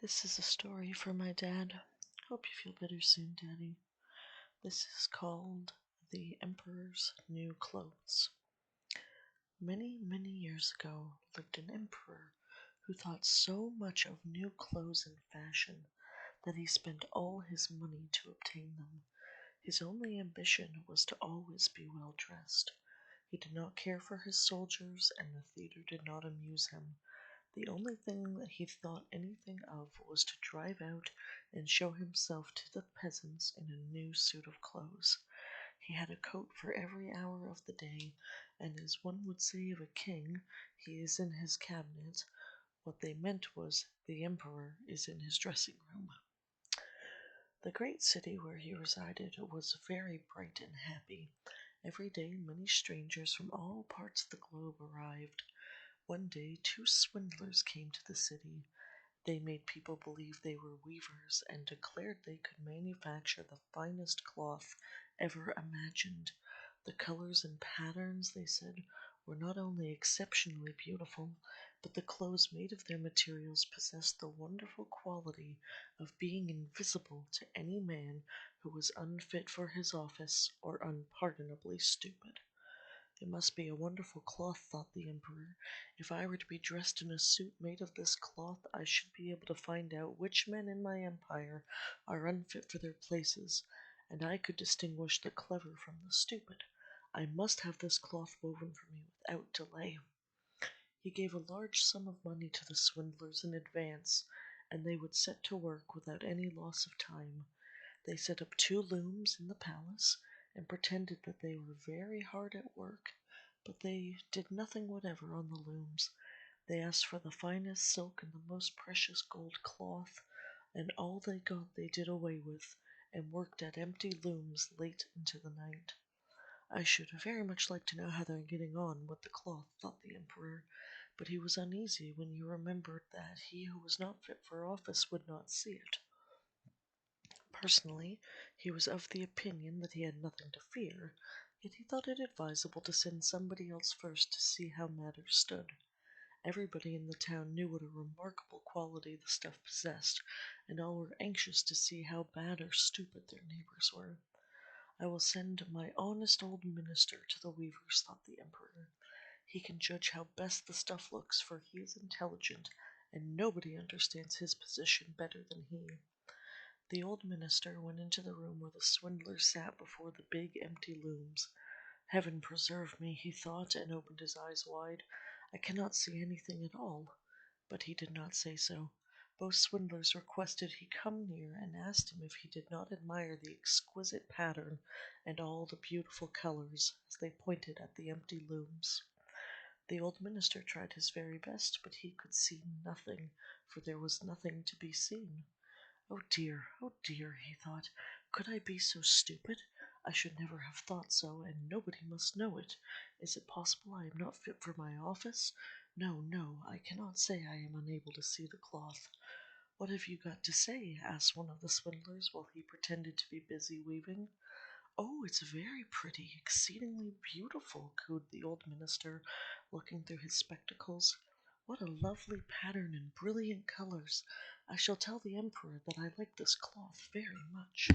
This is a story for my dad. Hope you feel better soon, Daddy. This is called The Emperor's New Clothes. Many, many years ago lived an emperor who thought so much of new clothes and fashion that he spent all his money to obtain them. His only ambition was to always be well dressed. He did not care for his soldiers, and the theater did not amuse him. The only thing that he thought anything of was to drive out and show himself to the peasants in a new suit of clothes. He had a coat for every hour of the day, and as one would say of a king, he is in his cabinet. What they meant was, the emperor is in his dressing room. The great city where he resided was very bright and happy. Every day many strangers from all parts of the globe arrived. One day two swindlers came to the city. They made people believe they were weavers and declared they could manufacture the finest cloth ever imagined. The colors and patterns, they said, were not only exceptionally beautiful, but the clothes made of their materials possessed the wonderful quality of being invisible to any man who was unfit for his office or unpardonably stupid. It must be a wonderful cloth, thought the emperor. If I were to be dressed in a suit made of this cloth, I should be able to find out which men in my empire are unfit for their places, and I could distinguish the clever from the stupid. I must have this cloth woven for me without delay. He gave a large sum of money to the swindlers in advance, and they would set to work without any loss of time. They set up two looms in the palace, and pretended that they were very hard at work, but they did nothing whatever on the looms. They asked for the finest silk and the most precious gold cloth, and all they got they did away with, and worked at empty looms late into the night. I should very much like to know how they're getting on with the cloth, thought the emperor, but he was uneasy when he remembered that he who was not fit for office would not see it. Personally, he was of the opinion that he had nothing to fear, yet he thought it advisable to send somebody else first to see how matters stood. Everybody in the town knew what a remarkable quality the stuff possessed, and all were anxious to see how bad or stupid their neighbors were. I will send my honest old minister to the weavers, thought the emperor. He can judge how best the stuff looks, for he is intelligent, and nobody understands his position better than he. The old minister went into the room where the swindler sat before the big empty looms. Heaven preserve me, he thought, and opened his eyes wide. I cannot see anything at all. But he did not say so. Both swindlers requested he come near and asked him if he did not admire the exquisite pattern and all the beautiful colors, as they pointed at the empty looms. The old minister tried his very best, but he could see nothing, for there was nothing to be seen. Oh dear, he thought, could I be so stupid? I should never have thought so, and nobody must know it. Is it possible I am not fit for my office? No, no, I cannot say I am unable to see the cloth. What have you got to say? Asked one of the swindlers while he pretended to be busy weaving. Oh, it's very pretty, exceedingly beautiful, cooed the old minister, looking through his spectacles. What a lovely pattern and brilliant colors! I shall tell the emperor that I like this cloth very much.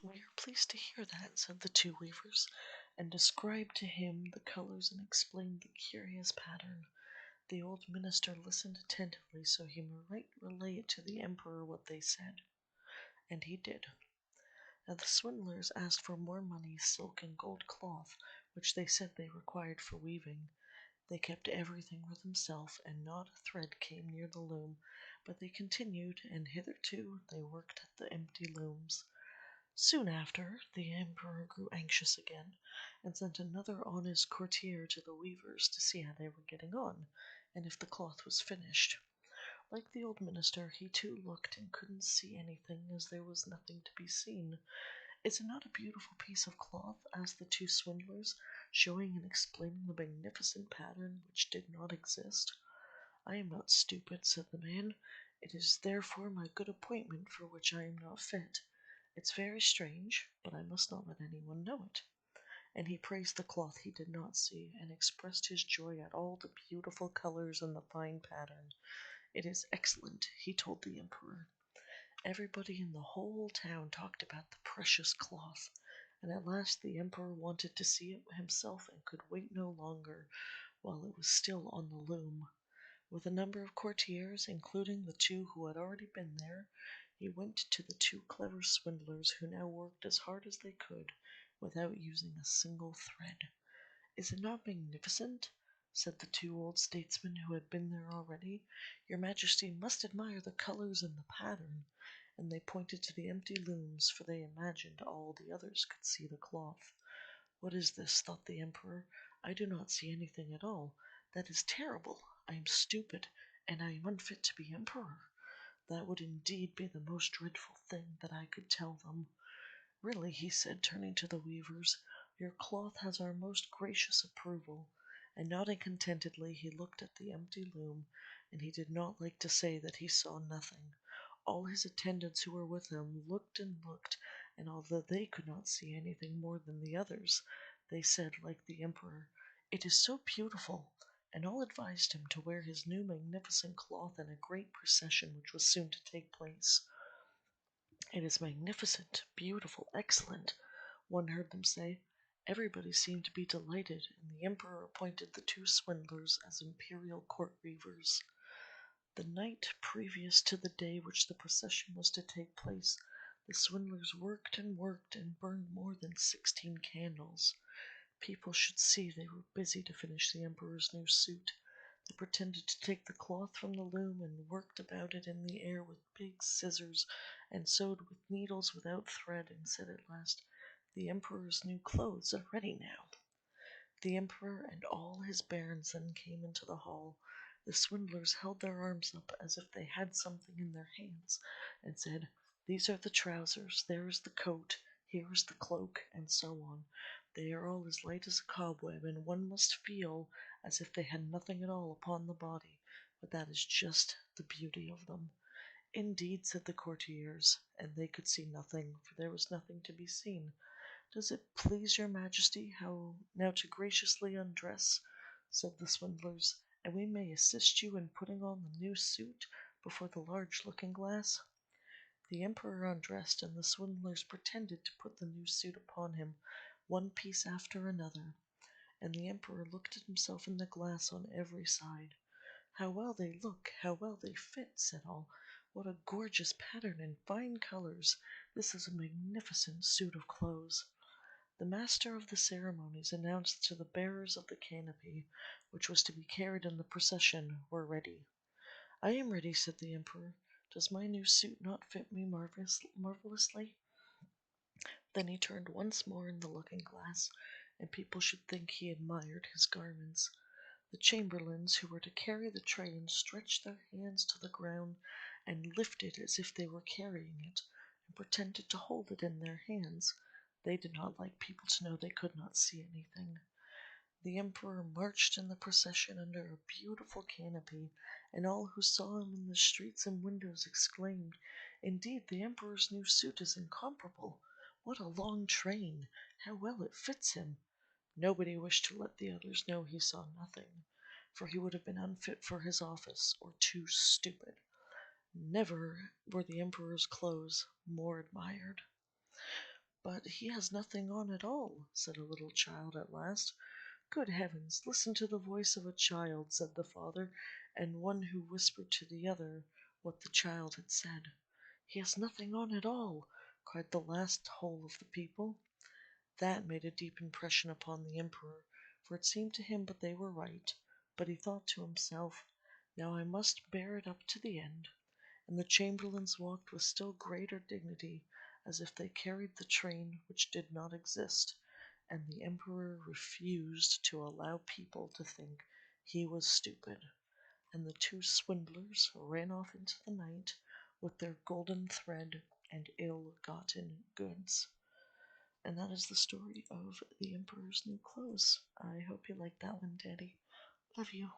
We are pleased to hear that, said the two weavers, and described to him the colors and explained the curious pattern. The old minister listened attentively so he might relate to the emperor what they said, and he did. Now the swindlers asked for more money, silk, and gold cloth, which they said they required for weaving. They kept everything for themselves, and not a thread came near the loom, but they continued, and hitherto they worked at the empty looms. Soon after, the emperor grew anxious again, and sent another honest courtier to the weavers to see how they were getting on, and if the cloth was finished. Like the old minister, he too looked and couldn't see anything, as there was nothing to be seen. Is it not a beautiful piece of cloth? Asked the two swindlers, showing and explaining the magnificent pattern which did not exist. I am not stupid, said the man. It is therefore my good appointment for which I am not fit. It's very strange, but I must not let anyone know it. And he praised the cloth he did not see, and expressed his joy at all the beautiful colors and the fine pattern. It is excellent, he told the emperor. Everybody in the whole town talked about the precious cloth, and at last the emperor wanted to see it himself and could wait no longer while it was still on the loom. With a number of courtiers, including the two who had already been there, he went to the two clever swindlers who now worked as hard as they could without using a single thread. "Is it not magnificent?" said the two old statesmen who had been there already. "Your Majesty must admire the colors and the pattern." And they pointed to the empty looms, for they imagined all the others could see the cloth. "What is this?" thought the emperor. "I do not see anything at all. That is terrible. I am stupid, and I am unfit to be emperor. That would indeed be the most dreadful thing that I could tell them. Really," he said, turning to the weavers, "your cloth has our most gracious approval." And nodding contentedly, he looked at the empty loom, and he did not like to say that he saw nothing. All his attendants who were with him looked and looked, and although they could not see anything more than the others, they said, like the emperor, "It is so beautiful," and all advised him to wear his new magnificent cloth in a great procession which was soon to take place. "It is magnificent, beautiful, excellent," one heard them say. Everybody seemed to be delighted, and the emperor appointed the two swindlers as imperial court weavers. The night previous to the day which the procession was to take place, the swindlers worked and burned more than 16 candles. People should see they were busy to finish the emperor's new suit. They pretended to take the cloth from the loom and worked about it in the air with big scissors and sewed with needles without thread, and said at last, "The emperor's new clothes are ready now." The emperor and all his barons then came into the hall. The swindlers held their arms up as if they had something in their hands, and said, "These are the trousers, there is the coat, here is the cloak," and so on. They are all as light as a cobweb, and one must feel as if they had nothing at all upon the body, but that is just the beauty of them. "Indeed," said the courtiers, and they could see nothing, for there was nothing to be seen. "Does it please your Majesty how now to graciously undress," said the swindlers, "and we may assist you in putting on the new suit before the large looking-glass?" The emperor undressed, and the swindlers pretended to put the new suit upon him, one piece after another, and the emperor looked at himself in the glass on every side. "How well they look, how well they fit," said all. "What a gorgeous pattern and fine colors! This is a magnificent suit of clothes." The master of the ceremonies announced to the bearers of the canopy, which was to be carried in the procession, were ready. "I am ready," said the emperor. "Does my new suit not fit me marvelously?" Then he turned once more in the looking-glass, and people should think he admired his garments. The chamberlains who were to carry the train stretched their hands to the ground and lifted as if they were carrying it, and pretended to hold it in their hands. They did not like people to know they could not see anything. The emperor marched in the procession under a beautiful canopy, and all who saw him in the streets and windows exclaimed, "Indeed, the emperor's new suit is incomparable. What a long train! How well it fits him!" Nobody wished to let the others know he saw nothing, for he would have been unfit for his office, or too stupid. Never were the emperor's clothes more admired. "But he has nothing on at all," said a little child at last. "Good heavens, listen to the voice of a child," said the father, and one who whispered to the other what the child had said. "He has nothing on at all," cried the last whole of the people. That made a deep impression upon the emperor, for it seemed to him that they were right, but he thought to himself, "Now I must bear it up to the end," and the chamberlains walked with still greater dignity, as if they carried the train which did not exist, and the emperor refused to allow people to think he was stupid, and the two swindlers ran off into the night with their golden thread and ill-gotten goods. And that is the story of the emperor's new clothes. I hope you liked that one, Daddy. Love you.